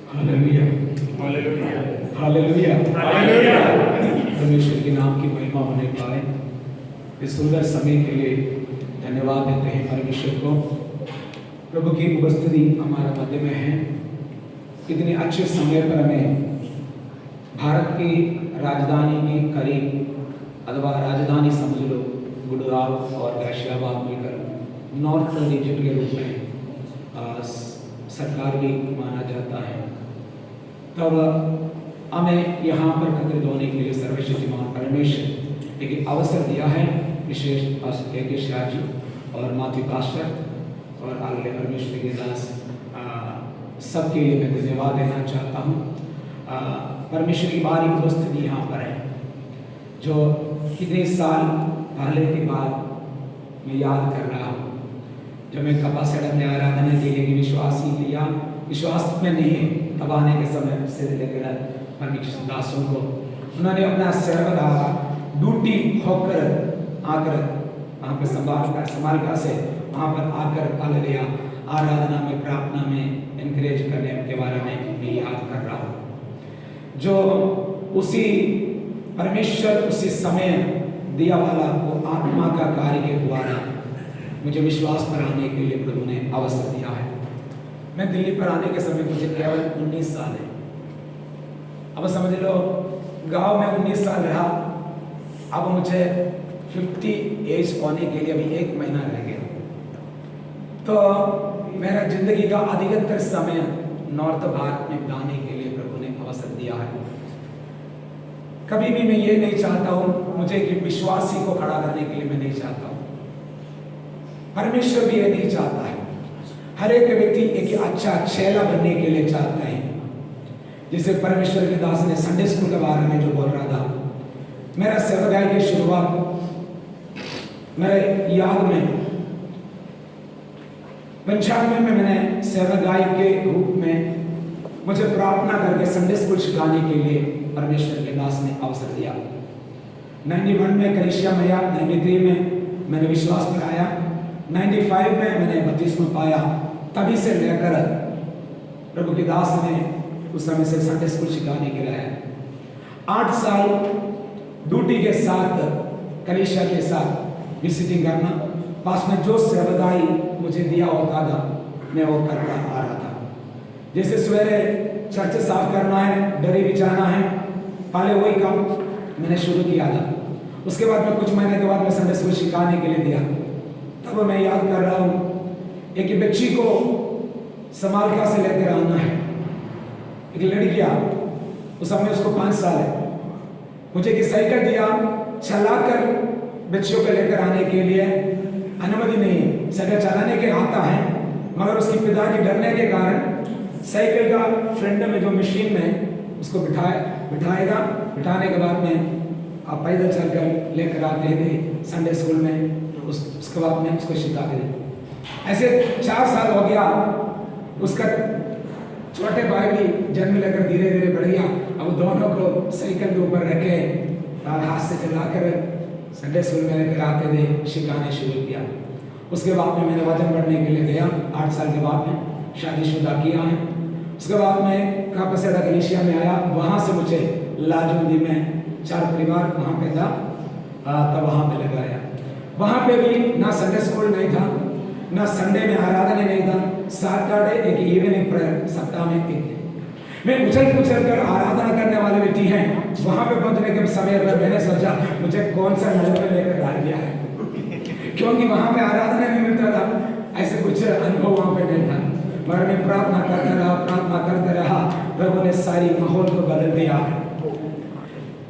Hallelujah, hallelujah, hallelujah, hallelujah. परमेश्वर के नाम की महिमा होने पाए। इस सुंदर समय के लिए धन्यवाद देते हैं परमेश्वर को। प्रभु की उपस्थिति हमारे मध्य में है। इतने अच्छे समय पर हमें भारत की राजधानी के करीब अथवा राजधानी समझ लो गुड़गांव और गाजियाबाद मिलकर नॉर्थ रीजन के रूप में सरकार भी माना जाता है। तब हमें यहाँ पर एकत्रित होने के लिए सर्वशक्तिमान परमेश्वर एक अवसर दिया है। विशेष पास्टर के शाह जी और माथी पास्टर और आगे परमेश्वर के दास सबके लिए मैं धन्यवाद देना चाहता हूँ। परमेश्वर की बारी उपस्थिति यहाँ पर है, जो कितने साल पहले की बात मैं याद कर रहा हूँ, जब मैं कपा सड़क में आराधना के लिए विश्वास ही लिया। विश्वास में नहीं, तब आने के समय से लेकर परमेश्वर दासों को उन्होंने अपना सेवा ड्यूटी होकर आकर वहाँ पर संभाल से वहाँ पर आकर हालेलुया आराधना में प्रार्थना में इनकरेज करने के बारे में मैं याद कर रहा हूँ। जो उसी परमेश्वर उसी समय दिया वाला वो आत्मा का कार्य के द्वारा मुझे विश्वास पर आने के लिए प्रभु ने अवसर दिया है। मैं दिल्ली पर आने के समय मुझे केवल 19 साल है। अब समझ लो गांव में 19 साल रहा, अब मुझे 50 एज होने के लिए अभी 1 महीना रह गया। तो मेरा जिंदगी का अधिकतर समय नॉर्थ भारत में बिताने के लिए प्रभु ने अवसर दिया है। कभी भी मैं ये नहीं चाहता हूँ, मुझे कि विश्वासी को खड़ा करने के लिए मैं नहीं चाहता हूँ। परमेश्वर भी ये नहीं चाहता है। हर एक व्यक्ति एक अच्छा चेला बनने के लिए चाहता है। जैसे परमेश्वर के दास ने संडे स्कूल के बारे में जो बोल रहा था, मेरा सेवकाई की शुरुआत मेरे याद में 95 में मैंने सेवकाई के रूप में मुझे प्रार्थना करके संडे स्कूल सिखाने के लिए परमेश्वर के दास ने अवसर दिया। 91 में कलीसिया में आया, 93 में मैंने विश्वास पर आया, 95 में मैंने बपतिस्मा पाया। तभी से लेकर प्रभु के दास ने उस समय से संडे स्कूल सिखाने के लिए आया। 8 साल ड्यूटी के साथ कलीसिया के साथ विजिटिंग करना, पास में जो सेवकाई मुझे दिया होता था मैं वो करता आ रहा था। जैसे सवेरे चर्च साफ करना है, डरी बिछाना है, पहले वही काम मैंने शुरू किया था। उसके बाद में कुछ महीने के बाद मैं संडे स्कूल सिखाने के लिए दिया। तब मैं याद कर रहा हूँ, एक बच्ची को समालका से लेकर आना है, एक लड़कियाँ, उस समय उसको 5 साल है। मुझे एक साइकिल दिया, चलाकर बच्चियों को लेकर आने के लिए अनुमति नहीं। साइकिल चलाने के आता है, मगर उसके पिता के डरने के कारण साइकिल का फ्रंट में जो मशीन में उसको बिठाएगा। बिठाने के बाद में आप पैदल चलकर लेकर आते थे संडे स्कूल में। उसके बाद में उसको सिखाते थे। ऐसे 4 साल हो गया। उसका छोटे भाई भी जन्म लेकर धीरे धीरे बढ़ गया। अब दोनों को साइकिल के ऊपर रखे और हाथ से चलाकर संडे स्कूल में लेकर आते थे, सिखाने शुरू किया। उसके बाद में मैंने वचन पढ़ने के लिए गया। 8 साल के बाद में शादीशुदा किया है। उसके बाद में कापसेड़ा कलीसिया में आया। वहाँ से मुझे लाजूंदी में 4 परिवार वहाँ पे था, तब वहाँ पे लगाया। वहाँ पे भी ना संडे स्कूल नहीं था, ना संडे में आराधना नहीं था। सैटरडे एक इवनिंग प्रेयर सप्ताह में 1 दिन मैं उछल कर आराधना करने वाले व्यक्ति हैं। वहाँ पे पहुँचने के समय पर मैंने सोचा मुझे कौन सा नजर में लेकर डाल दिया है, क्योंकि वहाँ पे आराधना नहीं मिलता था। ऐसे कुछ अनुभव वहाँ पे नहीं था। मगर मैं प्रार्थना करते रहा। प्रभु ने सारी माहौल को बदल दिया है।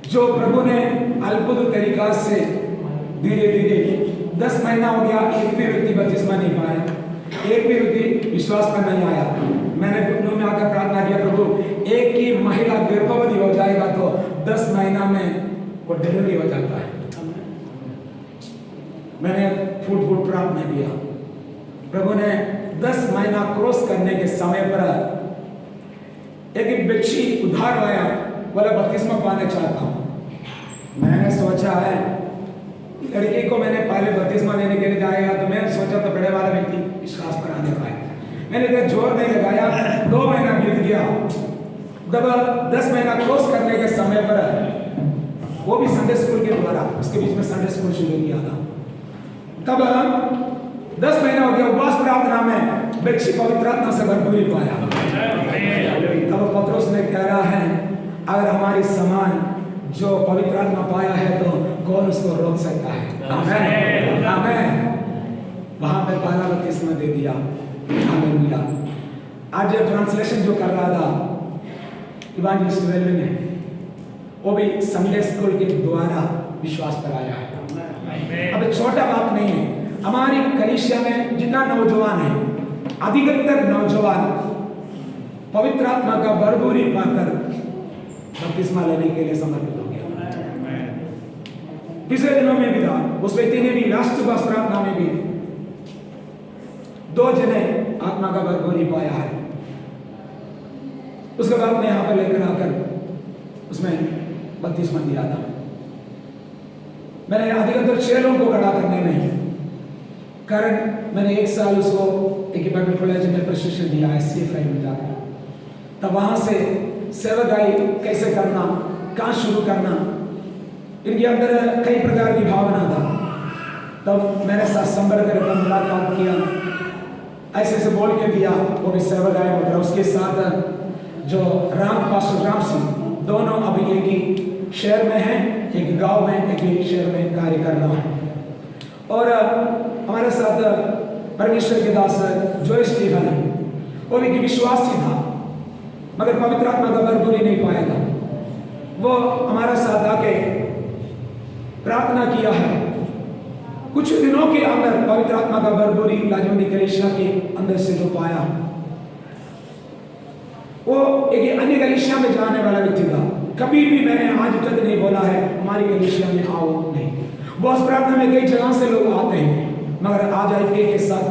जो प्रभु ने अद्भुत तरीका से धीरे धीरे 10 महीना हो गया, एक भी व्यक्ति बपतिस्मा नहीं पाया, एक भी व्यक्ति विश्वास पर नहीं आया। मैंने घुटनों में आकर प्रार्थना किया, प्रभु एक ही महिला गर्भवती हो जाएगा तो 10 महीना में वो डिलीवरी हो जाता है। मैंने फूट प्रार्थना किया। प्रभु ने 10 महीना क्रॉस करने के समय पर एक बच्ची उधार लाया, बोला बपतिस्मा पाना चाहता हूँ। मैंने सोचा है लड़की को मैंने पहले बपतिस्मा देने के लिए जाएगा, तो मैं सोचा तो बड़े वाला व्यक्ति विश्वास पर आने पाए। मैंने तो जोर नहीं लगाया, 2 महीना बीत गया। जब 10 महीना कोर्स करने के समय पर वो भी संडे स्कूल के द्वारा, उसके बीच में संडे स्कूल शुरू किया था। तब 10 महीना हो गया, उपवास प्रार्थना में बच्ची पवित्र आत्मा से भरपूरी पाया। तब पत्रोस ने कह रहा है, अगर हमारी समान जो पवित्र आत्मा पाया है तो कौन उसको रोक सकता है। आमेन, आमेन। वहां पे पहला बपतिस्मा दे दिया। हालेलुया। आज ट्रांसलेशन जो कर रहा था इवांजेलिस्ट वेल्विन ने, वो भी संडे स्कूल के द्वारा विश्वास पर आया है। अब छोटा बात नहीं है, हमारी कलीसिया में जितना नौजवान है, अधिकतर नौजवान पवित्र आत्मा का भरपूरी पाकर बपतिस्मा लेने के लिए समर्पित हो गया। पिछले दिनों में भी था, उस व्यक्ति ने भी लास्ट उपवास प्रार्थना में भी 2 जने आत्मा का भरपूरी पाया है। उसके बाद मैं यहाँ पर लेकर आकर उसमें बपतिस्मा दिया था। मैंने अधिकतर 6 लोगों को खड़ा करने में कारण मैंने 1 साल उसको एक बाइबल कॉलेज में प्रशिक्षण दिया है, CFI में जाकर। तब वहां से सेवकाई कैसे करना, कहाँ शुरू करना, इनके अंदर कई प्रकार की भावना था। तब मैंने साथ संपर्क कर मुलाकात किया, ऐसे ऐसे बोल के दिया, वो भी सेवकाई वगैरह। उसके साथ जो पास्टर राम सिंह, दोनों अभी एक ही शहर में हैं, एक गांव में, एक ही शहर में कार्य कर रहा है। और हमारे साथ परमेश्वर के दास जोय स्टीफन है, वो भी विश्वासी था मगर पवित्र आत्मा का भरपूरी नहीं पाया था। वो हमारे साथ आके प्रार्थना किया है। कुछ दिनों के अंदर पवित्र आत्मा का भरपूरी लाजवंती कलीसिया के अंदर से जो पाया, वो एक अन्य कलीसिया में जाने वाला व्यक्ति था। कभी भी मैंने आज तक नहीं बोला है हमारी कलीसिया में आओ, नहीं। उपवास प्रार्थना में कई जगह से लोग आते हैं, मगर आज आईपीए के साथ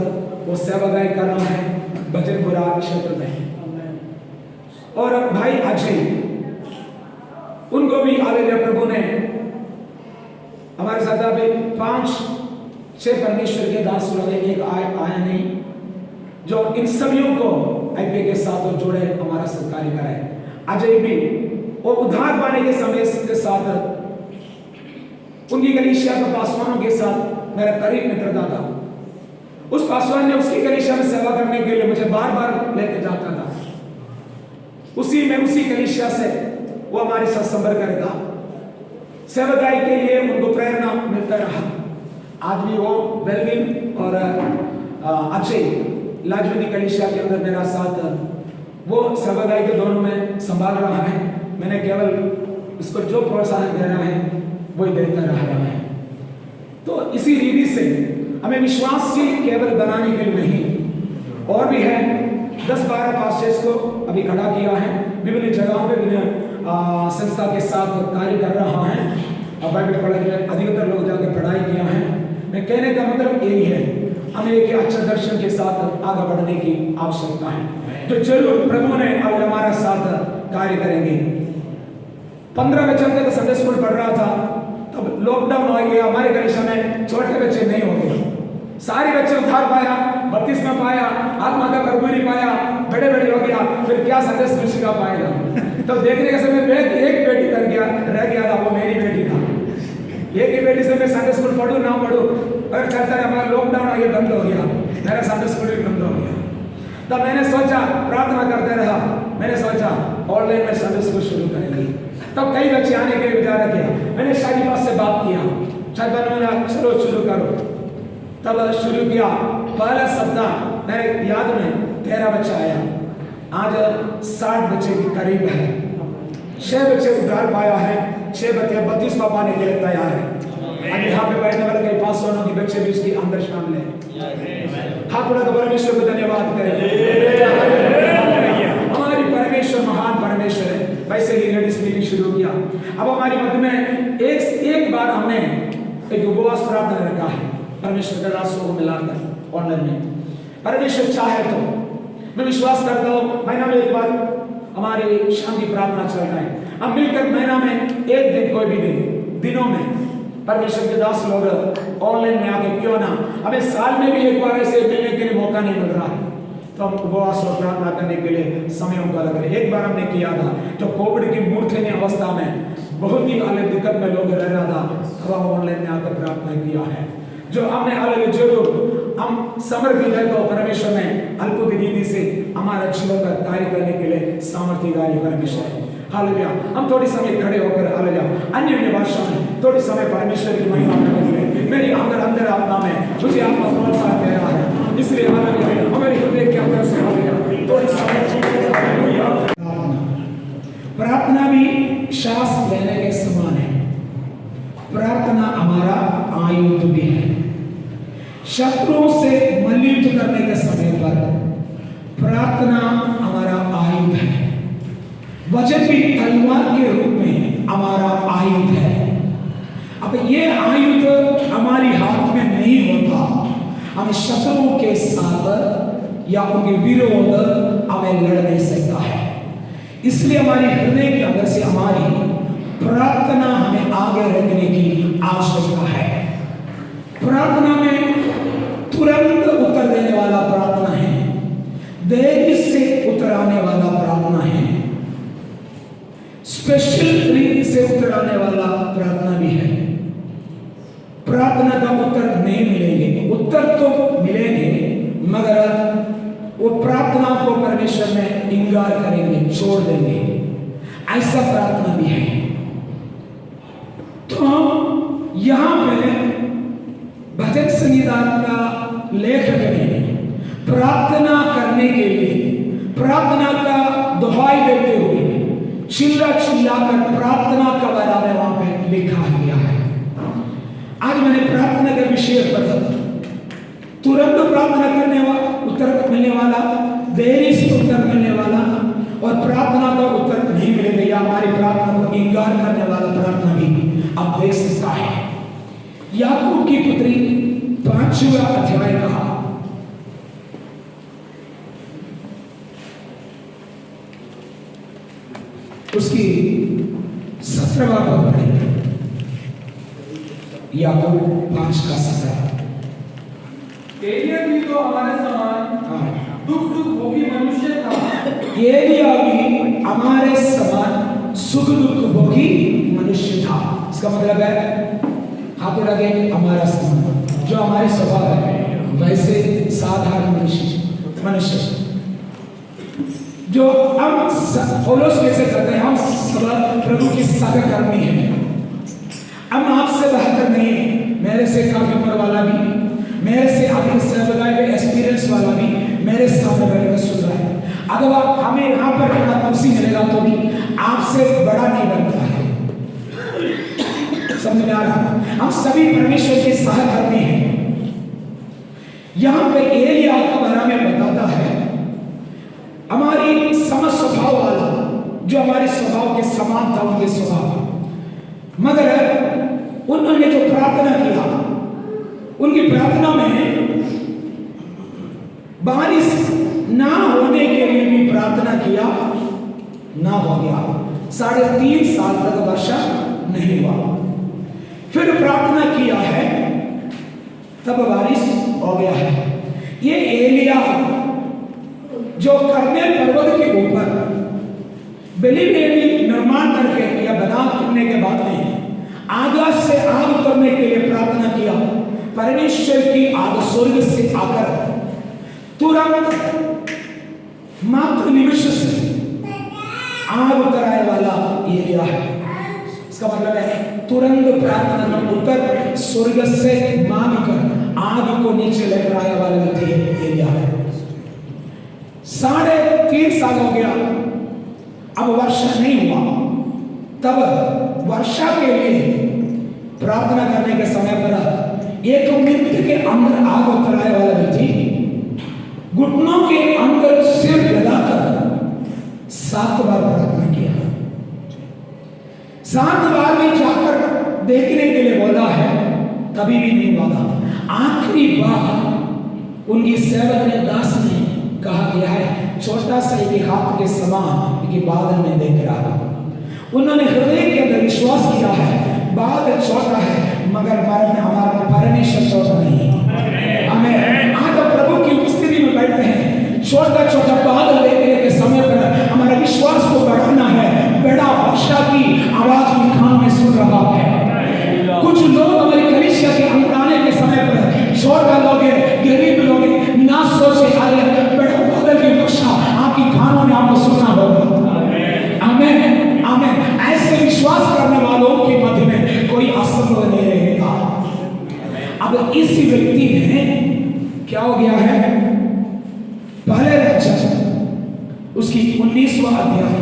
वो सेवागाय कर रहा है भजनपुरा क्षेत्र में। और भाई अजय, उनको भी हालेलुया प्रभु ने हमारे साथ अभी 5-6 परमेश्वर के दास लोग, एक आया नहीं, जो इन सभी को आईपीए के साथ जोड़े, हमारा सत्कार कराए। अजय भी वो उद्धार पाने के समय के साथ उनकी कलीसिया के पासवानों के साथ मेरा करीब मित्रता था। उस पासवान ने उसकी कलीसिया में सेवा करने के लिए मुझे बार बार लेके जाता था। उसी कलीसिया से वो हमारे साथ संपर्क करेगा, सेवागाई के लिए उनको प्रेरणा मिलता रहा। आज भी वो बेलविन और अक्षय लाजवंती कलीसिया के अंदर मेरा साथ वो सेवागाई के दोनों में संभाल रहा है। मैंने केवल इसको जो प्रोत्साहन दे रहा है वही देता रहा है। तो इसी रीति से हमें विश्वासी केवल बनाने के लिए नहीं, और भी है 10-12 पास्टर्स को अभी खड़ा किया है, विभिन्न जगहों पे विभिन्न संस्था के साथ कार्य कर रहा है। और बाइबल कॉलेज में अधिकतर लोग जाकर पढ़ाई किया है। मैं कहने का मतलब यही है, हमें एक अच्छा दर्शन के साथ आगे बढ़ने की आवश्यकता है। तो जरूर प्रभु ने अब हमारा साथ कार्य करेंगे। 15 बच्चों तक संडे स्कूल पढ़ रहा था, तब लॉकडाउन हो गया। हमारे कलीसिया में छोटे बच्चे नहीं हो गए, सारे बच्चे उद्धार पाया, बपतिस्मा पाया, आत्मा का भरपूरी पाया, बड़े हो गया। फिर क्या संडे स्कूल सिखा पाएगा? तो देखने के समय एक बेटी रह गया था, वो मेरी बेटी था। एक ही बेटी से मैं संडे स्कूल पढ़ूं ना पढ़ूं, अगर चलता है हमारा लॉकडाउन आगे बंद हो गया, मेरा संडे स्कूल भी बंद हो गया। तब मैंने सोचा, प्रार्थना करते रहा, मैंने सोचा ऑनलाइन में संडे स्कूल शुरू करेंगे। तब कई बच्चे आने के लिए विचार किया। मैंने शादी पास से बात किया, शायद चलो शुरू करो। तब शुरू किया। पहला सप्ताह मेरे याद में 13 बच्चा आया। आज 60 बच्चे के करीब है। 6 बच्चे उद्धार पाया है, 6 बच्चे बपतिस्मा पाने के लिए तैयार है। अब यहाँ पे बैठने वाले कई 500 के बच्चे भी उसके अंदर शामिल है। हाथ उठाकर परमेश्वर को धन्यवाद करें। हमारी परमेश्वर महान परमेश्वर है। वैसे ही लेडीज मीटिंग शुरू किया। अब हमारी मध्य में एक बार हमने एक उपवास प्रार्थना रखा है परमेश्वर के रास्तों को मिलाकर ऑनलाइन में। परमेश्वर चाहे तो मैं विश्वास करता हूँ महीना में एक बार हमारी शांति प्रार्थना चल रहा है। हम मिलकर महीना में एक दिन, कोई भी दिनों में परमेश्वर के दास लोग ऑनलाइन में आके क्यों ना, हमें साल में भी एक बार ऐसे मिलने के लिए मौका नहीं मिल रहा है, तो उपवास और प्रार्थना करने के लिए समय उनका लग रहा है। एक बार हमने किया था जो कोविड की मूर्धन्य अवस्था में बहुत ही अलग दिक्कत में लोग रह रहा था, अब ऑनलाइन में आकर प्रार्थना किया है। जो हमने अलग जरूर हम समर्पित है तो परमेश्वर ने अद्भुत रीति से हमारा जीवन का कार्य करने के लिए सामर्थ्यकारी परमेश्वर है। हालेलुया। हम थोड़ी समय खड़े होकर हालेलुया अन्य भाषा में थोड़ी समय परमेश्वर की महिमा करने के लिए मेरी अंदर आत्मा में मुझे आपका प्रोत्साहन दे रहा है, इसलिए हालेलुया हमारे हृदय के अंदर से हालेलुया थोड़ी समय प्रार्थना भी श्वास लेने के समान है। प्रार्थना हमारा आयुध भी है। शत्रुओं से मल्लयुद्ध करने के समय पर प्रार्थना हमारा आयुध है। वचन भी तलवार के रूप में हमारा आयुध है। अब ये आयुध हमारी हाथ में नहीं होता, हमें शत्रुओं के साथ या उनके विरोध हमें लड़ नहीं सकता है। इसलिए हमारी हृदय के अंदर से हमारी प्रार्थना हमें आगे रखने की आवश्यकता है। प्रार्थना में तुरंत उत्तर देने वाला प्रार्थना है, देरी से उत्तर आने वाला प्रार्थना है, स्पेशल रीति से उत्तर आने वाला प्रार्थना भी है। प्रार्थना का उत्तर नहीं मिलेंगे, उत्तर तो मिलेंगे मगर वो प्रार्थना को परमेश्वर में इंकार करेंगे, छोड़ देंगे, ऐसा प्रार्थना भी है। तो यहां पे भजन संहिता का लेखक ने प्रार्थना करने के लिए प्रार्थना का दुहाई देते हुए चिल्ला कर प्रार्थना का बारे में वहां पे लिखा गया है। आज मैंने प्रार्थना के विषय पर तुरंत प्रार्थना करने वाला, उत्तर मिलने वाला, देरी से उत्तर मिलने वाला और प्रार्थना का उत्तर नहीं मिलेगा या हमारी प्रार्थना को इंकार करने वाला प्रार्थना भी आप देख सकता है। याकूब की पुत्री 5वां अध्याय का उसकी 17वां पद पढ़ेंगे। याकूब 5:17। एलिया भी तो हमारे समान दुख भोगी मनुष्य था। एलिया भी हमारे समान सुख दुख भोगी मनुष्य था। इसका मतलब है हाथों लगे हमारा समान, जो हमारे स्वभाव है वैसे साधारण मनुष्य जो हम पौलुस कैसे करते हैं, हम सब प्रभु की सहकर्मी हैं। हम आपसे बेहतर नहीं है, मेरे से काफी उम्र वाला भी, मेरे से अपने सेवकाई में एक्सपीरियंस वाला भी मेरे सामने बैठकर सुन रहा है। अगर हमें यहाँ पर बड़ा कुर्सी मिलेगा तो भी आपसे बड़ा नहीं बनता है। समझ में आ रहा? हम सभी परमेश्वर के सहकर्मी हैं। यहाँ पे एलिया का बारे में बताता है हमारी सम स्वभाव वाला, जो हमारे स्वभाव के समान था उनके स्वभाव, मगर उन्होंने जो प्रार्थना किया उनकी प्रार्थना में बारिश ना होने के लिए भी प्रार्थना किया, ना हो गया। 3.5 साल तक वर्षा नहीं हुआ। फिर प्रार्थना किया है तब बारिश हो गया है। ये एलिया जो कर्मेल पर्वत के ऊपर बेली निर्माण करके या बना करने के बाद में आकाश से आग उतरने के लिए प्रार्थना किया। परमेश्वर की आग स्वर्ग से आकर तुरंत मात्र निमिष से आग उतराने वाला एलिया है। इसका मतलब है तुरंत प्रार्थना में उत्तर स्वर्ग से मांग कर आग को नीचे लेकर आने वाला व्यक्ति एलिया है। 3.5 साल हो गया, अब वर्षा नहीं हुआ। तब वर्षा के लिए प्रार्थना करने के समय पर 1 मिनट के अंदर आग उतराने वाला व्यक्ति घुटनों के अंदर सिर लगाकर 7 बार प्रार्थना किया। 7 बार भी जाकर देखने के लिए बोला है, तभी भी नहीं बोला। आखिरी बार उनकी सेवक ने दास ने कहा गया है छोटा सा एक हाथ के समान कि बादल में देख रहा। उन्होंने हृदय के अंदर विश्वास किया है बादल छोटा है मगर हमारा परमेश्वर छोटा नहीं है। हमें आज प्रभु की उपस्थिति में बैठते हैं, छोटा हो गया है पहले राजा उसकी 19वां अध्याय,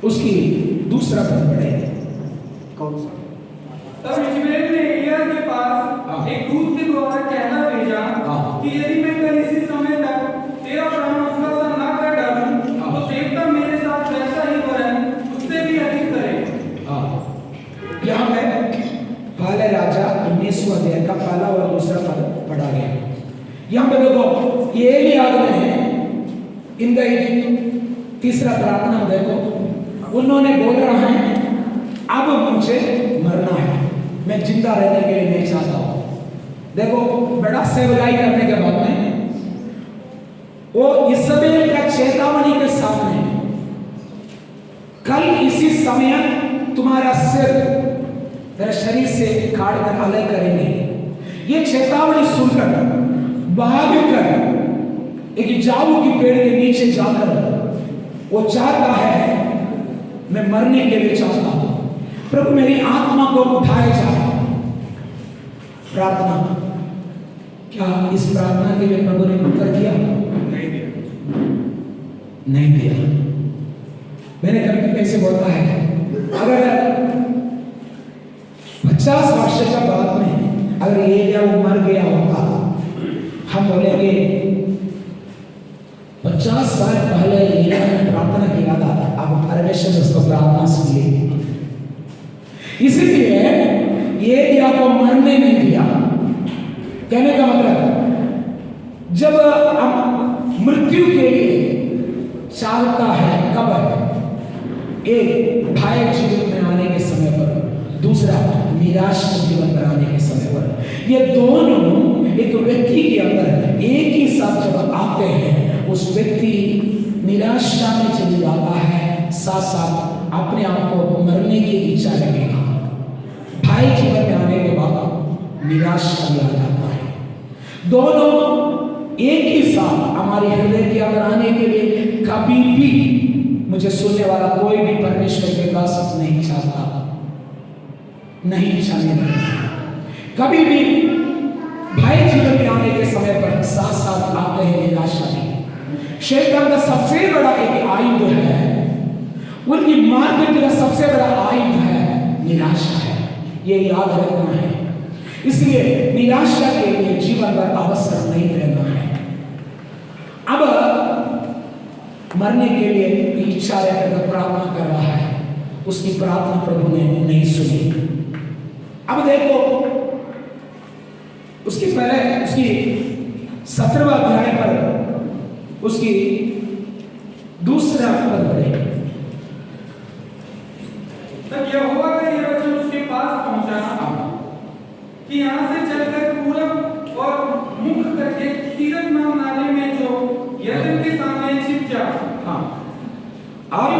उसकी दूसरा पद पढ़े। कौन सा? तब इश्माएल ने एलिय्याह के पास एक दूत के द्वारा कहना भेजा कि यदि मैं कल इसी समय तक तेरा प्राण उसका सा ना कर डालूं तो देवता मेरे साथ वैसा ही वरन उससे भी अधिक करे। यहाँ पे पहले राजा 19वां अध्याय का पहला और दूसरा पद पढ़ा गया। यहाँ पे देखो ये एलिय्याह ने इनका तीसरा प्रार्थना देखो, उन्होंने बोल रहा है अब मुझे मरना है, मैं जिंदा रहने के लिए नहीं चाहता हूं। देखो बड़ा सेवकाई करने के बाद में वो इस्राएल का चेतावनी के सामने कल इसी समय तुम्हारा सिर तेरे शरीर से काट कर अलग करेंगे। ये चेतावनी सुनकर भाग कर एक जाऊ की पेड़ के नीचे जाकर वो चाहता है मैं मरने के लिए चाहता हूं, प्रभु मेरी आत्मा को उठाए जाए। प्रार्थना, क्या इस प्रार्थना के लिए प्रभु ने उत्तर दिया? नहीं दिया। मैंने कभी कभी ऐसे बोलता है अगर 50 वर्ष के बाद में अगर एलिय्याह वो मर गया होता, हम बोलेंगे 50 साल पहले एलिय्याह ने प्रार्थना किया था, अब परमेश्वर ने उसको प्रार्थना सुन ली। इसलिए एलिय्याह को मरने नहीं दिया। कहने का मतलब जब हम मृत्यु के लिए चाहता है, कब? एक भाई जीवन में आने के समय पर, दूसरा निराश जीवन में आने के समय पर। ये दोनों एक व्यक्ति के अंदर एक ही साथ जब आते हैं, उस व्यक्ति निराशा में चले जाता है, साथ साथ अपने आप को मरने की इच्छा लगेगा। भाई जीवन में आने के बाद निराशा भी आ जाता है। दोनों एक ही साथ हमारे हृदय के अंदर आने के लिए कभी भी, मुझे सुनने वाला कोई भी परमेश्वर के पास नहीं चाहता, नहीं चाहने कभी भी भाई जीवन में आने के समय पर साथ साथ आते हैं निराशा भी। शैतान का सबसे बड़ा एक आयुध है, उनकी मार्केट का सबसे बड़ा आयुध है निराशा है, ये याद रखना है। इसलिए निराशा के लिए जीवन भर अवसर नहीं देना है। अब मरने के लिए इच्छा रहकर प्रार्थना कर रहा है, उसकी प्रार्थना प्रभु ने नहीं सुनी। अब देखो उसके पहले उसकी 17वां अध्याय पर उसकी दूसरा पद पढ़े। तब यहोवा का यह वचन उसके पास पहुंचा कि यहाँ से चलकर पूरब और मुख करके तीरथ नाम नाले में जो यरदन के सामने छिप जा। अब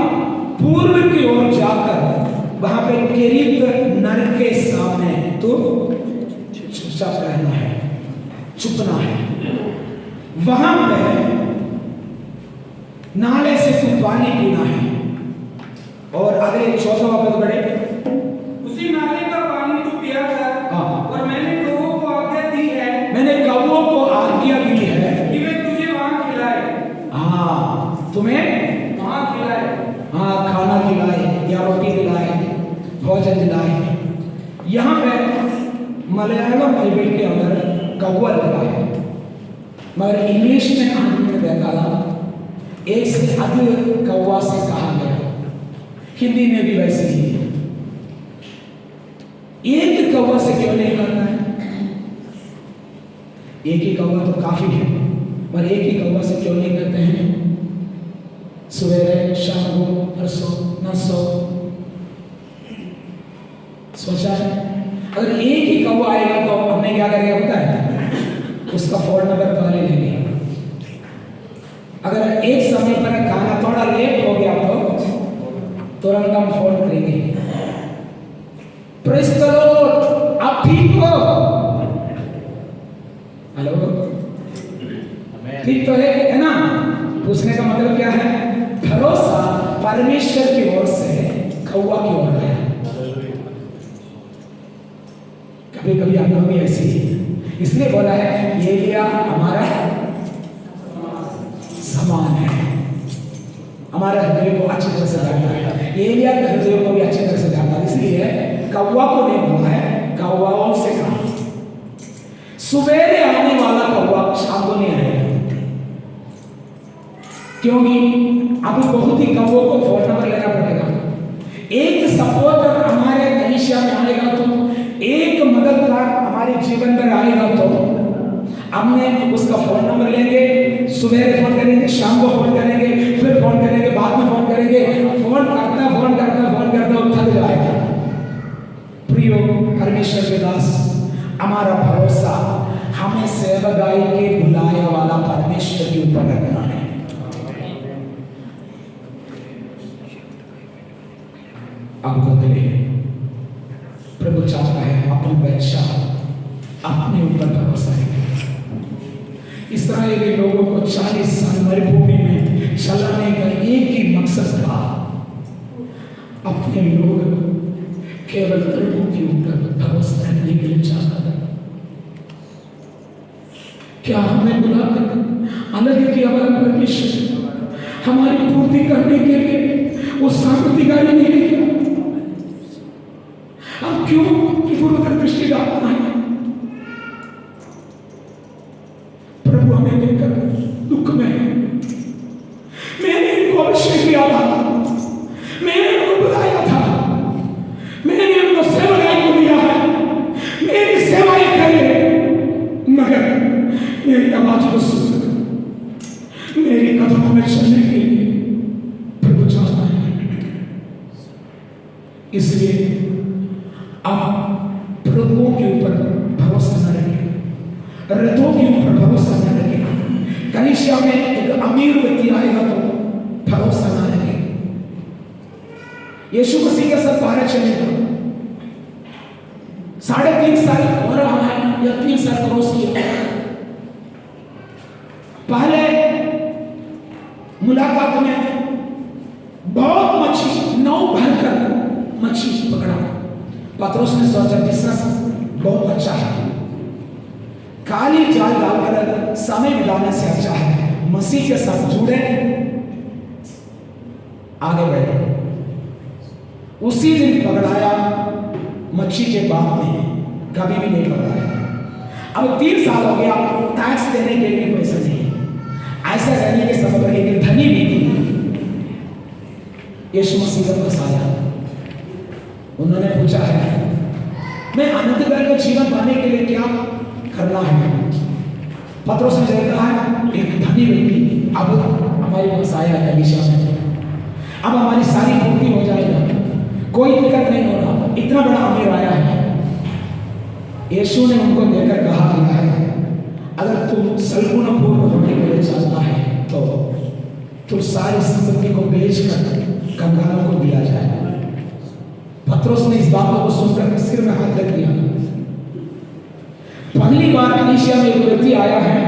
पूर्व की ओर जाकर वहां पे केरीत नर के सामने तो चुपचाप रहना है, चुपना है। वहां पे नाले से तू पानी पीना है। और अगले 14वां पद पढ़े। उसी नाले का पानी तू पिया कर, और मैंने कौवों को आज्ञा दी है, मैंने कौवों को आज्ञा दी है कि वे तुझे वहां खिलाए। तुम्हें वहां खिलाए, खाना खिलाए या रोटी खिलाए, भोजन दिलाए। यहाँ पे मलयालम बाइबल के अंदर कौवा लगा है, मगर इंग्लिश में हमने देखा था एक से अधिक कौवा से कहा गया। हिंदी में भी वैसे ही है। एक कौवा से क्यों नहीं करना है? एक ही कौवा तो काफी है, पर एक ही कौवा से क्यों नहीं करते हैं? सवेरे शाम को परसों नरसों सोचा है अगर एक ही कौवा आएगा तो हमने क्या करेगा पता है? उसका फोन नंबर पहले लेंगे। अगर एक समय पर खाना थोड़ा लेट हो गया तो तुरंत हम फोन करेंगे, प्रेज़ द लॉर्ड, आप ठीक हो? हेलो, ठीक तो है ना? पूछने का मतलब क्या है? भरोसा परमेश्वर की ओर से कौवा की ओर गया। कभी कभी आप लोग भी ऐसे ही, इसलिए बोला है एलिया हमारा समान है, हमारे हृदय को अच्छी तरह से जानता है, एलिया के हृदय को भी अच्छी तरह से जानता है। इसलिए कौवा को नहीं बोला है, कौवाओं से कहा। सवेरे आने वाला कौवा शाम को नहीं आएगा, क्योंकि अभी बहुत ही कौवों को फोन नंबर लेना पड़ेगा। एक सपोर्टर हमारे कलीसिया में आएगा तो, एक मददगार हमारे जीवन में आएगा तो हमने उसका फोन नंबर लेंगे, सुबह फोन करेंगे, शाम को फोन करेंगे, फिर फोन करेंगे, बाद में फोन करेंगे, फोन करता थक जाएगा। प्रियो परमेश्वर के दास, हमारा भरोसा हमें सेवकाई के बुलाया वाला परमेश्वर के ऊपर रखना है। अब बदले प्रभु चाहता है अपने बच्चा अपने ऊपर भरोसा रखे। इस्राएली लोगों को 40 साल मरुभूमि में चलाने का एक ही मकसद था, अपने लोग केवल प्रभु के ऊपर भरोसा रखने के लिए चाहता था। क्या हमें बुलाकर अलग किया वाला परमेश्वर हमारी पूर्ति करने के लिए वो सामर्थ्य कार्य नहीं किया? हम क्यों इधर दृष्टि डालना है? प्रभु हमें देखकर दुख में, मैंने इनको अभिषेक किया था, मैंने इनको बुलाया था, मैंने इनको सेवकाई को दिया है, मेरी सेवाएं करे, मगर मेरी आवाज को सुन, मेरी कदमों में चलने के लिए प्रभु चाहता है। इसलिए आप प्रभुओं के ऊपर भरोसा न रखें, रथों के ऊपर भरोसा न रखें। कलीसिया में एक अमीर व्यक्ति आएगा तो भरोसा न रखें। यीशु मसीह के साथ बाहर चलेगा, 3.5 साल हो रहा है या 3 साल क्रॉस किया। पहले मुलाकात में बहुत मच्छी, 9 भरकर मच्छी पकड़ा। पतरस ने सोचा बिजनेस बहुत अच्छा है, काली जाल डालकर समय बिताने से अच्छा है मसीह के साथ जुड़े, आगे बढ़े। उसी दिन पकड़ाया, मच्छी के बाद में कभी भी नहीं पकड़ाया। अब 3 साल हो गया, टैक्स देने के लिए पैसा नहीं, ऐसा रहने के सबब एक धनी भी थी, यीशु मसीह का फंसाया। उन्होंने पूछा है मैं अनंत काल का जीवन पाने के लिए क्या करना है? पतरस ने कहा है एक धनी व्यक्ति अब हमारे पास आया है दिशा में, अब हमारी सारी पूर्ति हो जाएगा, कोई दिक्कत नहीं होगा, इतना बड़ा अमीर आया है। यीशु ने उनको देखकर कहा गया है अगर तू सलगुना पूर्ण होने के लिए चाहता है तो तू सारी संपत्ति को बेचकर कंगालों को दिया जाए। पतरस ने इस बात को सुनकर सिर में हाथ रख दिया। पहली बार कलीसिया में एक व्यक्ति आया है,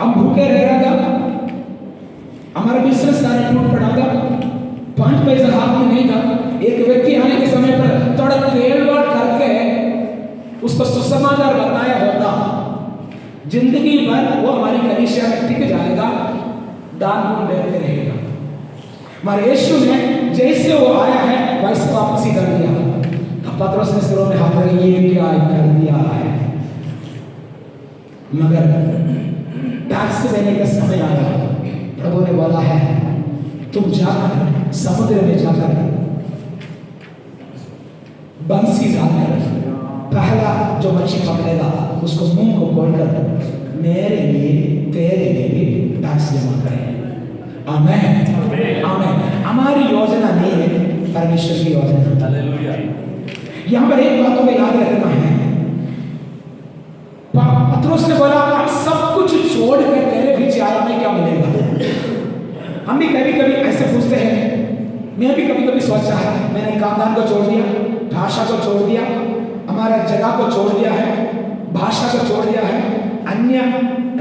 हम भूखे रह रहा था, हमारा बिजनेस सारे टूट पड़ा था, 5 पैसा हाथ में नहीं था। एक व्यक्ति आने के समय पर थोड़ा तेलवाड़ करके उसको सुसमाचार बताया होता, जिंदगी भर वो हमारी कलीसिया में टिक जाएगा, दान पुण्य देते रहेगा। हमारे यीशु ने जैसे वो आया है वैसे वापसी कर दिया। पतरस ने सिरों में हाथ रखे, ये क्या कर दिया है? मगर टैक्स देने का समय आया, प्रभु ने बोला है तुम जाकर समुद्र में जाकर बंसी डालकर पहला जो मच्छी पकड़ेगा उसको मुंह को खोलकर मेरे लिए तेरे लिए भी टैक्स जमा करें। आमेन, आमेन। हमारी योजना नहीं है, परमेश्वर की योजना। हालेलुया। यहाँ पर एक बात को याद रखना है, पतरस ने बोला अब सब कुछ छोड़कर तेरे पीछे आया, मैं क्या मिलेगा? हम भी कभी कभी ऐसे पूछते हैं, मैं भी कभी कभी सोचा है, मैंने खानदान को छोड़ दिया, भाषा को छोड़ दिया, हमारा जगह को छोड़ दिया है, भाषा को छोड़ दिया है, अन्य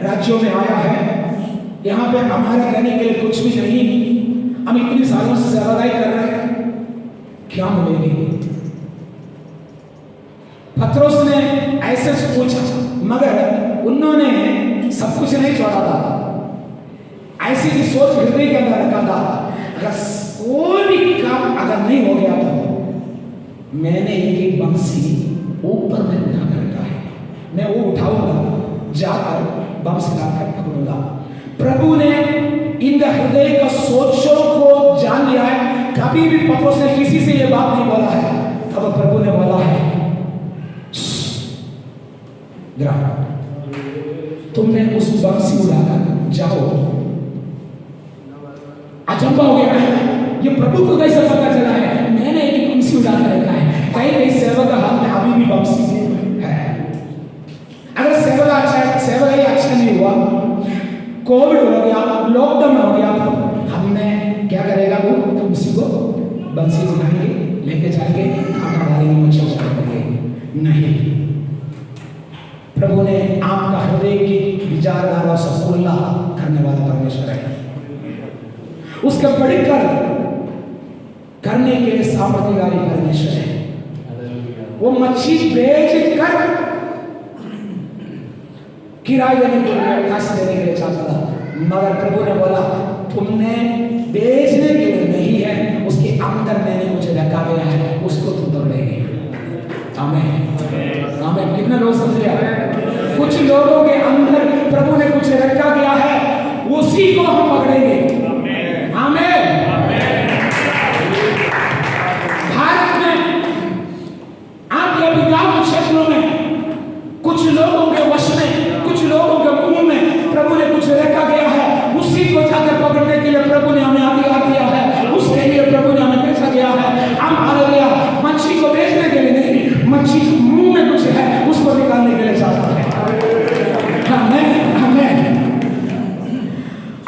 राज्यों में आया है, यहाँ पे हमारे रहने के लिए कुछ भी नहीं, हम इतनी सालों से सेवादाई कर रहे हैं, क्या मिलेगी? पत्रोस ने ऐसे पूछा, मगर उन्होंने सब कुछ नहीं छोड़ा था। ऐसी भी सोच हृदय के अंदर रखा था, अगर कोई भी काम अगर नहीं हो गया तो मैंने एक बंसी ऊपर में उठा कर रखा है, मैं वो उठाऊंगा, जाकर बंसी लाकर पकड़ूंगा। प्रभु ने इन हृदय का सोचों को जान लिया है। कभी भी पत्रोस ने किसी से ये बात नहीं बोला है, तब प्रभु ने बोला है, तुमने उस बंसी उड़ाकर जाओ। अचंबा हो गया है, ये प्रभु को कैसे पता चला है? मैंने एक बंसी उड़ाकर रखा है। कहीं कहीं सेवक का हाथ में अभी भी बंसी है। अगर सेवक अच्छा नहीं हुआ, कोविड हो गया, लॉकडाउन हो गया, तो हमने क्या करेगा? वो बंसी को बंसी उठाएंगे, लेके जाएंगे, खाना वाले मच्छर पकड़ेंगे। नहीं, प्रभु ने आपका हृदय की विचारधारा से खुला करने वाला परमेश्वर है। उसके बढ़कर करने के लिए सामर्थ्यशाली परमेश्वर है। वो मच्छी बेच कर किराए देने के लिए, पैसे देने के लिए चाहता था, मगर प्रभु ने बोला, तुमने बेचने के लिए नहीं है, उसके अंदर मैंने मुझे रखा गया है, उसको तुम पकड़ेंगे। आमीन, आमीन। कितने लोग समझ गए? कुछ लोगों के अंदर प्रभु ने कुछ रखा गया है, उसी को हम पकड़ेंगे। आमीन। भारत में आपके अधिकांश क्षेत्रों में कुछ लोगों के वश में, कुछ लोगों के मुंह में प्रभु ने कुछ रखा गया है, उसी को जाकर पकड़ने के लिए प्रभु ने हमें अधिकार दिया है, उसके लिए प्रभु ने हमें भेजा गया है। हम हालेलुया, मच्छी को बेचने के लिए नहीं, मच्छी के मुंह में कुछ है, उसको निकालने के लिए चाहता है। हमें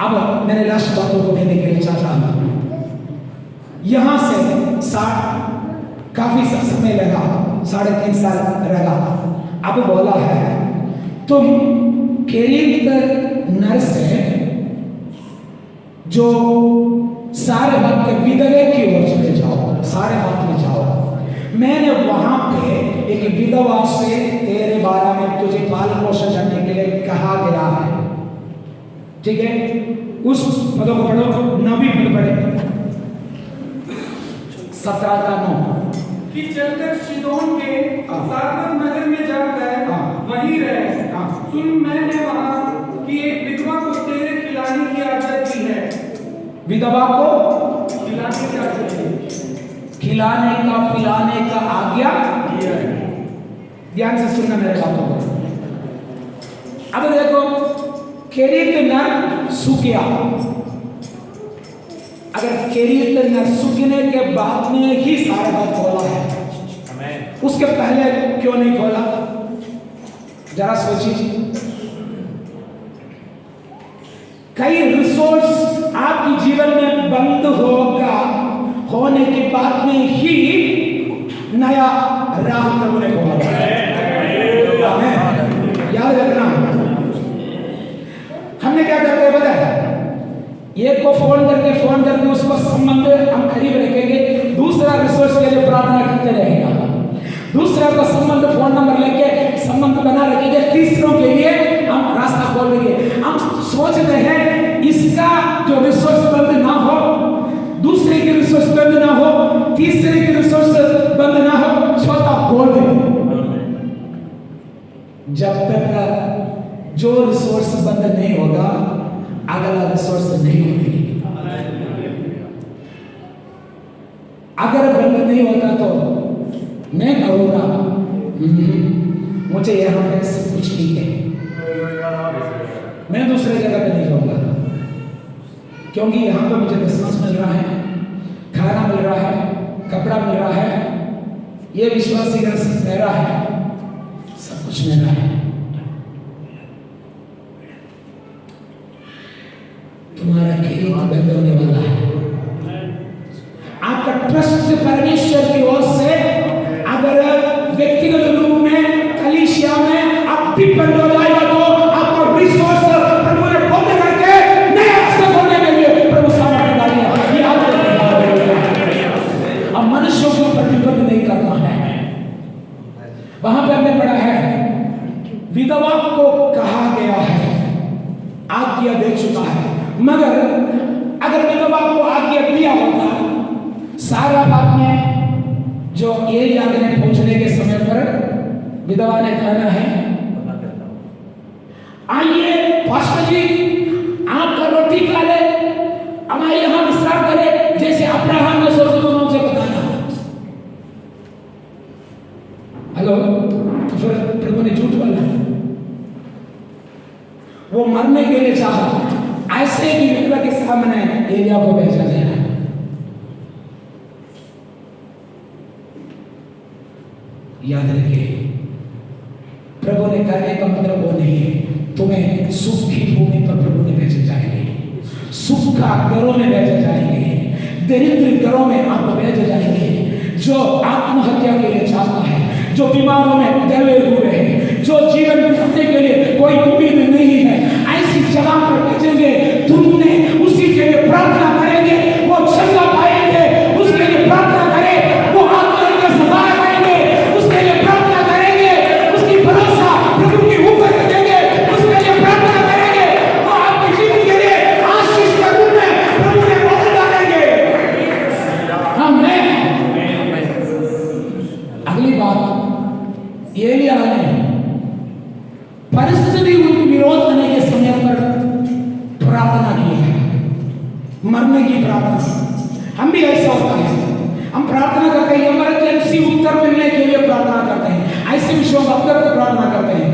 अब मैंने लास्ट बातों को कहने के लिए चाहता हूं। यहां से काफी समय लगा, 3.5 साल लगा। अब बोला है, तुम केरीत नर से जो सारे वक्त विधवे की ओर चले जाओ, सारे वक्त में जाओ। मैंने वहां पे एक विधवा से तेरे बारे में तुझे पालन पोषण करने के लिए कहा गया है। ठीक है, उस पदों को पढ़ो, नबी पद पढ़े 17 का 9 कि चलकर सीदोन के सारपत नगर में जाकर वहीं रहे। सुन, मैंने वहां कि एक विधवा को तेरे खिलाने की आज्ञा दी है। विधवा को खिलाने की आज्ञा दी, खिलाने का पिलाने का आज्ञा दिया है। ध्यान से सुनना मेरे बातों को। अब देखो, केरीत नर सूख गया। अगर केरीत नर सूखने के बाद में ही सारा बात खोला है, उसके पहले क्यों नहीं खोला? जरा सोचिए। कई रिसोर्स आपके जीवन में बंद होगा, होने के बाद में ही नया राह प्रभु ने खोला। याद रखना, हमने क्या करते हैं पता है? एक को फोन करके उसको संबंध हम करीब रखेंगे, दूसरा रिसोर्स के लिए प्रार्थना करते रहेगा, दूसरा को संबंध फोन नंबर लेके संबंध बना रखेंगे, तीसरों के लिए हम रास्ता खोल देंगे। हम सोच रहे हैं इसका जो रिसोर्स बंद ना हो, दूसरे के रिसोर्स बंद ना हो, तीसरे के रिसोर्स बंद ना हो, छोटा खोल दे। जब तक जो रिसोर्स बंद नहीं होगा, अगला रिसोर्स नहीं होगी। अगर बंद नहीं होता तो मैं कहूँगा मुझे यहाँ पे सब कुछ ठीक है, मैं दूसरे जगह पे नहीं जाऊँगा, क्योंकि यहाँ पे मुझे बिजनेस मिल रहा है, खाना मिल रहा है, कपड़ा मिल रहा है, ये विश्वासी मेरा है, सब कुछ मेरा है। तुम्हारा खेल बंद होने वाला है। आपका ट्रस्ट परमेश्वर की ओर से अगर व्यक्तिगत रूप में, कलीसिया में आप भी बंद हो जाएगा, तो आपका रिसोर्स प्रभु ने बंद करके नया रास्ता खोलने के लिए प्रभु सामर्थ्य डाली है। ये आज्ञा दे चुका है। मगर अगर विधवा को आज्ञा दिया होता, सारा बात में जो एलिया ने पहुंचने के समय पर विधवा ने कहना है, आइए पास्टर जी आपका रोटी खा ले, हमारे यहाँ विश्राम करे, जैसे अब्राहम ने स्वर्गदूतों से बताया। हेलो, तो फिर प्रभु ने झूठ बोला, वो मरने के लिए चाहा, ऐसे ही विधवा के सामने एलिया को भेजा गया। याद रखिए, प्रभु ने कहने का मतलब वो नहीं है तुम्हें सूखी भूमि पर प्रभु ने भेजे जाएंगे, सूखा घरों में भेजे जाएंगे, दरिद्र घरों में आपको भेजे जाएंगे। जो आत्महत्या के लिए चाहता है, जो बीमारों में दबे हुए हैं, जो जीवन बिताने के लिए कोई उम्मीद नहीं है, ऐसी जगह पर भेजेंगे। तुमने उसी के लिए प्रार्थना करेंगे, वो चंगा पाएंगे, उसके लिए प्रार्थना करें, वो आत्मा का सहारा पाएंगे, उसके लिए प्रार्थना करेंगे, उसकी भरोसा प्रभु के ऊपर रखेंगे, उसके लिए प्रार्थना करेंगे, वो आपकी जीवन के लिए आशीष का रूप में प्रभु ने बदल डालेंगे। आमीन। अगली बात, एलिया ने परिस्थिति उनके विरोध करने के समय पर प्रार्थना की है, मरने की प्रार्थना। हम भी ऐसा होता है, हम प्रार्थना करते हैं, इमरजेंसी उत्तर मिलने के लिए प्रार्थना करते हैं, ऐसे विषयों का अवसर पर प्रार्थना करते हैं।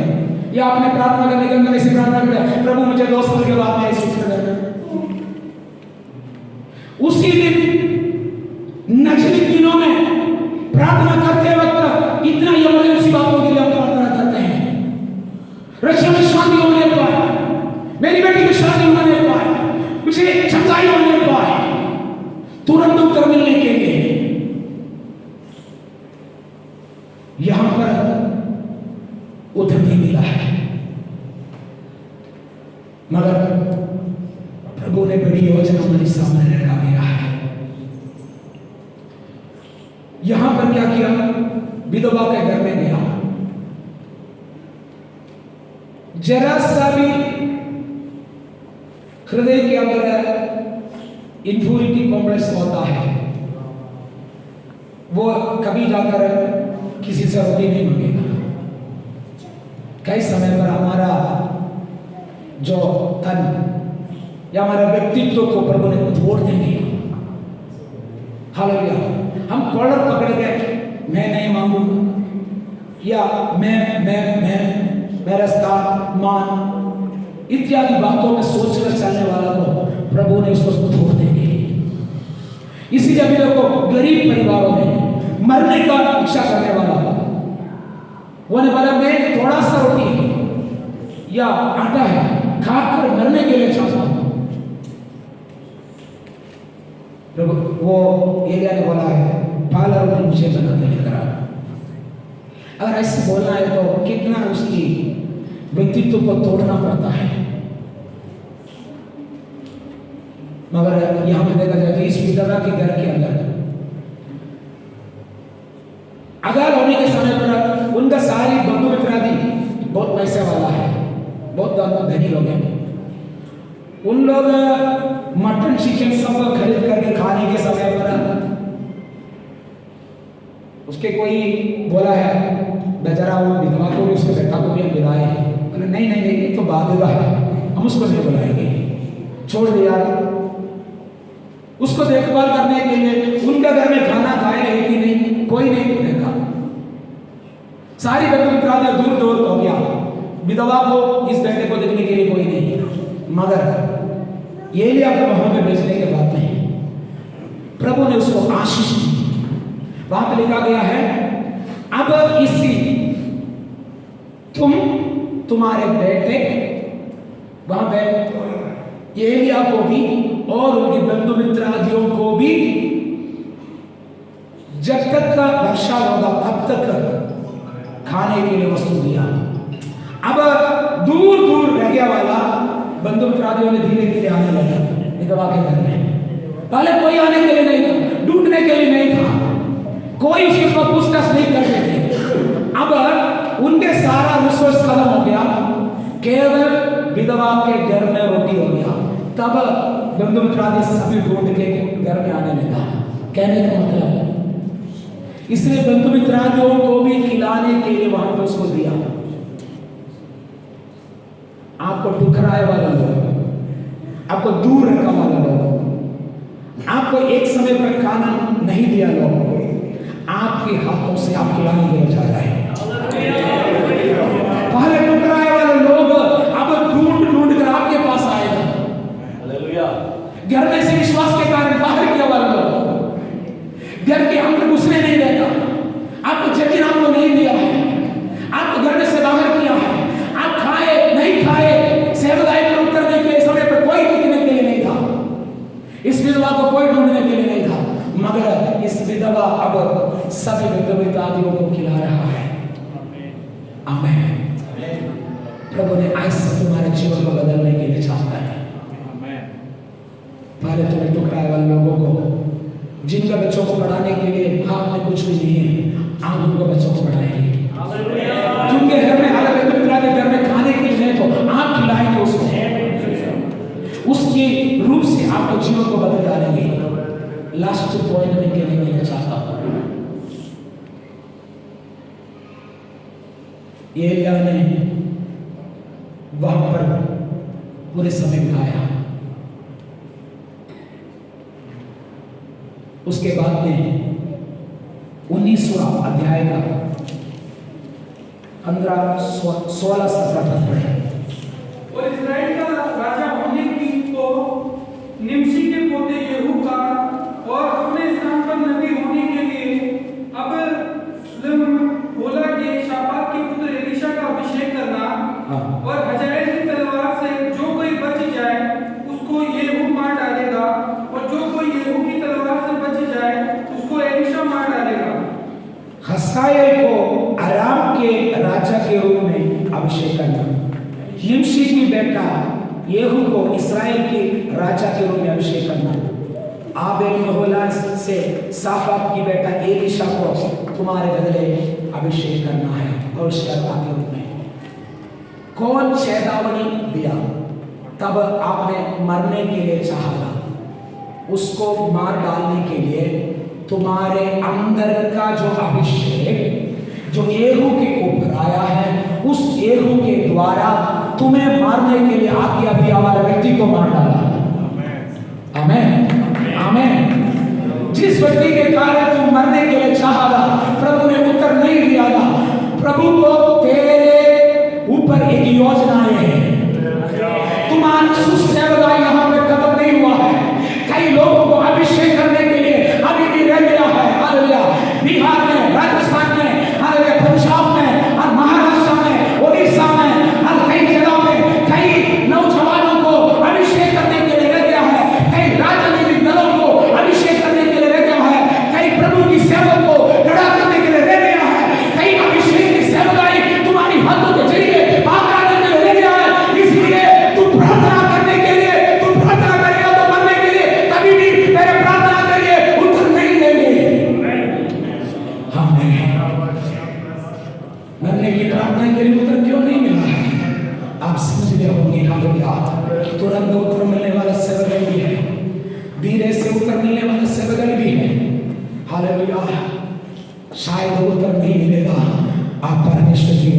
या आपने प्रार्थना करने के अंदर ऐसी प्रार्थना करते, प्रभु मुझे 2 साल के बाद में ऐसी उत्तर देना। उसी दिन नजदीक दिनों में प्रार्थना करते वक्त इतना इमरजेंसी बातों के लिए हम प्रार्थना करते हैं। रक्षा में शांति होने पाए, मेरी बेटी की शादी होने पाए, मुझे चंगाई होने पाए, तुरंत उत्तर मिलने के लिए। यहां पर उत्तर नहीं मिला है, मगर प्रभु ने बड़ी योजना हमारे सामने रखा गया है। यहां पर क्या किया, विधवा के घर में गया, जरा सा भी हृदय के अंदर इंफ्यूरिटी कॉम्प्लेक्स होता है, वो कभी जाकर किसी से रोटी नहीं मांगेगा। कई समय पर हमारा जो तन या हमारे व्यक्तित्व को प्रभु ने तोड़ देंगे। हालेलुया। हम कॉलर पकड़ के मैं नहीं मांगूंगा, या मैं मेरा स्थान मान इत्यादि बातों में सोचकर चलने वाला को प्रभु ने उसको तोड़ देंगे। इसीलिए अभी देखो, गरीब परिवारों में मरने का इच्छा करने वाला वो ने बोला मैं थोड़ा सा रोटी या आटा है खाकर मरने के लिए चाहता हूं। वो एलिया ने बोला है, पाला रोटी मुझे बनाते लेकर आ। अगर ऐसे बोलना है तो कितना उसकी व्यक्तित्व को तोड़ना पड़ता है। मगर यहां पर देखा जाए तो इस विधवा के घर के अंदर अगर होने के समय पर उनका सारी बंधु मित्रादि बहुत पैसे वाला है, बहुत धनी लोग हैं। उन लोग मटन चिकन सब खरीद करके खाने के समय पर उसके कोई बोला है, बेचारा वो विधवा को भी उसके बेटा को भी हम बुलाए हैं। नहीं नहीं नहीं, ये तो बादुला है, हम उसको नहीं बुलाएंगे, छोड़ दिया। उसको देखभाल करने के लिए उनका घर में खाना खाए है कि नहीं, कोई नहीं देखा। सारी बंधु मित्रादियां दूर दूर हो गया, विधवा को इस बेटे को देखने के लिए कोई नहीं। मगर एलिया को वहां पे भेजने के बाद नहीं, प्रभु ने उसको आशीष दी। वहां पे लिखा गया है, अब इसी तुम्हारे बेटे, वहां पे एलिया को भी और उनके बंधु मित्रादियों को भी जब तक का वर्षा होगा तब तक खाने के लिए वस्तु दिया। अब दूर दूर रहने वाला बंधु मित्रादियों ने धीरे धीरे आने लगा विधवा के घर में। पहले कोई आने के लिए नहीं था, ढूंढने के लिए नहीं था, कोई उसके पास पूछताछ नहीं करते थे। अब उनके सारा रिसोर्स खत्म हो गया, केवल विधवा के घर में रोटी बंधु मित्र आदि सभी ढूंढ के घर में आने लगा। कहने का मतलब इसने बंधु मित्रादियों को भी खिलाने के लिए वहां पर उसको दिया। आपको ठुकराए वाला लोग, आपको दूर रखा वाला लोग, आपको एक समय पर खाना नहीं दिया लोग, आपके हाथों से आप खिलाने के लिए जा रहे हैं। पहले ठुकराए वाले लोग अब ढूंढ ढूंढ कर आपके पास आएगा। घर में से विश्वास के कारण बाहर किया वाला लोग घर के अंदर घुसने नहीं देता। आपको जमीन आपको नहीं दिया है, आपको घर में से बाहर किया है। आप खाए नहीं खाए, सेवकाई पर उतरने के समय पर कोई देखने के लिए नहीं था। इस विधवा को कोई ढूंढने के लिए नहीं था, मगर इस विधवा अब सभी विधवितादियों को खिला रहा है। आमीन। प्रभु ने आज से तुम्हारे जीवन को बदलने के लिए चाहता है। पहले तुम्हें ठुकराए वाले लोगों को, जिनका बच्चों को पढ़ाने के लिए हाथ में कुछ भी नहीं है, आप उनको बच्चों को पढ़ाएंगे। जिनके घर में अलग अलग घर में खाने के लिए तो आप खिलाएंगे उसको, उसकी रूप से आपको जीवन को बदल डालेंगे। लास्ट पॉइंट में कहने के लिए चाहता हूं, एलिया ने वहां पर पूरे समय बिताया। उसके बाद में 19वां अध्याय का 15, 16, 17 तक पढ़े। और इस्राएल का राजा होने की तो निमशी के पोते येहू का और अपने स्थान पर नबी होने के लिए अब बोला कि शापात के पुत्र एलीशा का अभिषेक करना, और हजाएल की तलवार से जो कोई बच जाए उसको येहू मार डालेगा, और जो कोई येहू की तलवार से बच जाए उसको एलीशा मार डालेगा। हसाएल को अराम के राजा के रूप में अभिषेक करना, निमशी की बेटा येहू को इस्राएल के राजा के रूप में अभिषेक करना, आबेल महोला से साफात की बेटा एलीशा को तुम्हारे बदले अभिषेक करना है भविष्यवक्ता के रूप में। कौन चेतावनी दिया? तब आपने मरने के लिए चाहा, उसको मार डालने के लिए तुम्हारे अंदर का जो अभिषेक जो येहू के ऊपर आया है, उस येहू के द्वारा तुम्हें मारने के लिए आज्ञा दिया वाले व्यक्ति को मार डाला। आमीन, आमीन। जिस व्यक्ति के कारण तुम मरने के लिए चाहा, प्रभु ने उत्तर नहीं दिया था। प्रभु को तेरे ऊपर एक योजना है। तुम्हारा सुसेवका यहाँ पे खत्म नहीं हुआ है। कई लोगों को अभिषेक करने के लिए अभी भी रह गया है। हालेलुया। बिहार में, राजस्थान में, हालेलुया, पंजाब में और महाराष्ट्र में, ओडिशा में और कई जगह पे कई नौजवानों को अभिषेक करने के लिए रह गया है। कई राजनीतिक दलों को अभिषेक करने के लिए रह गया है। कई प्रभु की सेवा को खड़ा करने के लिए रह गया है। कई अभिषेक की सेवकाई तुम्हारी हाथों के जरिए आने के लिए रह गया है। इसलिए तुम प्रार्थना करने के लिए, तुम प्रार्थना करेगा तो मरने के लिए कभी भी तेरे प्रार्थना करिए उत्तर नहीं देंगे। मरने की प्रार्थना के लिए उत्तर क्यों नहीं मिला है? आप समझ गए होंगे। हालेलुया। तुरंत उत्तर मिलने वाला सेवकाई भी है, धीरे से उत्तर मिलने वाला सेवकाई भी है। हालेलुया। शायद उत्तर नहीं मिलेगा, आप परमेश्वर की